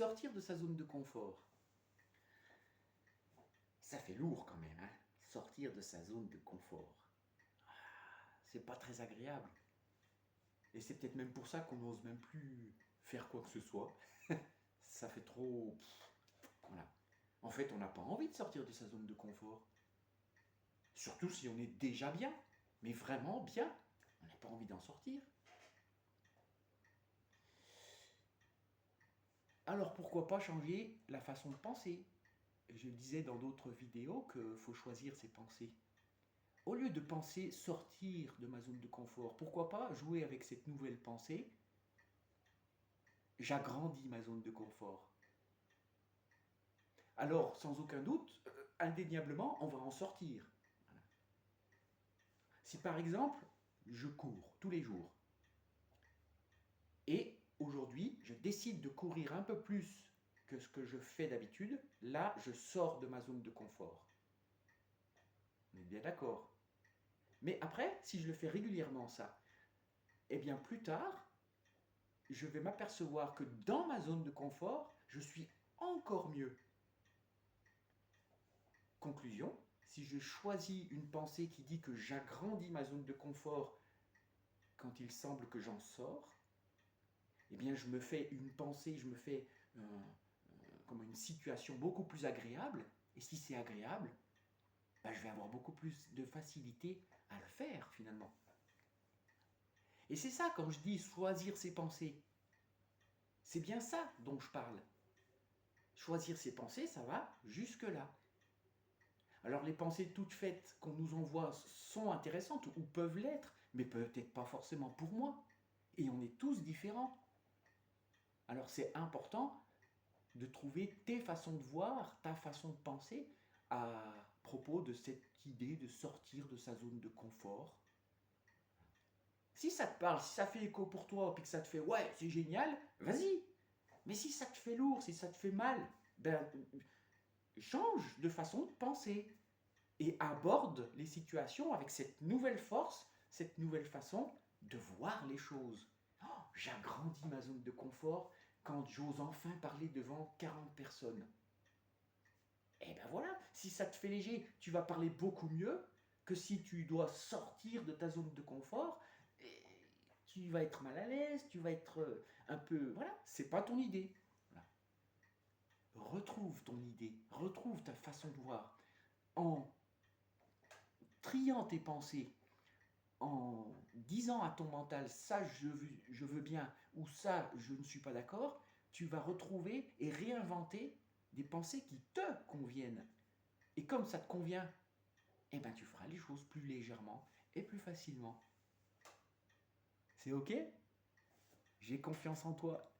sortir de sa zone de confort. Ça fait lourd quand même, hein? Sortir de sa zone de confort. C'est pas très agréable. Et c'est peut-être même pour ça qu'on n'ose même plus faire quoi que ce soit. Ça fait trop... Voilà. En fait, on n'a pas envie de sortir de sa zone de confort. Surtout si on est déjà bien. Mais vraiment bien. On n'a pas envie d'en sortir. Alors pourquoi pas changer la façon de penser? Je disais dans d'autres vidéos qu'il faut choisir ses pensées. Au lieu de penser sortir de ma zone de confort, pourquoi pas jouer avec cette nouvelle pensée? J'agrandis ma zone de confort. Alors, sans aucun doute, indéniablement, on va en sortir. Voilà. Si par exemple, je cours tous les jours, et aujourd'hui, je décide de courir un peu plus que ce que je fais d'habitude, là, je sors de ma zone de confort. On est bien d'accord. Mais après, si je le fais régulièrement, ça, eh bien plus tard, je vais m'apercevoir que dans ma zone de confort, je suis encore mieux. Conclusion, si je choisis une pensée qui dit que j'agrandis ma zone de confort quand il semble que j'en sors, eh bien je me fais une pensée, je me fais comme une situation beaucoup plus agréable. Et si c'est agréable, ben, je vais avoir beaucoup plus de facilité à le faire finalement. Et c'est ça quand je dis choisir ses pensées. C'est bien ça dont je parle. Choisir ses pensées, ça va jusque-là. Alors les pensées toutes faites qu'on nous envoie sont intéressantes ou peuvent l'être, mais peut-être pas forcément pour moi. Et on est tous différents. Alors c'est important de trouver tes façons de voir, ta façon de penser à propos de cette idée de sortir de sa zone de confort. Si ça te parle, si ça fait écho pour toi, puis que ça te fait ouais, c'est génial, vas-y. Mais si ça te fait lourd, si ça te fait mal, ben change de façon de penser et aborde les situations avec cette nouvelle force, cette nouvelle façon de voir les choses. Oh, j'agrandis ma zone de confort quand j'ose enfin parler devant 40 personnes. Et ben voilà, si ça te fait léger, tu vas parler beaucoup mieux que si tu dois sortir de ta zone de confort. Et tu vas être mal à l'aise, tu vas être un peu... Voilà, c'est pas ton idée. Voilà. Retrouve ton idée, retrouve ta façon de voir. En triant tes pensées, en disant à ton mental ça je veux bien ou ça je ne suis pas d'accord, tu vas retrouver et réinventer des pensées qui te conviennent. Et comme ça te convient, eh ben tu feras les choses plus légèrement et plus facilement. C'est ok? J'ai confiance en toi.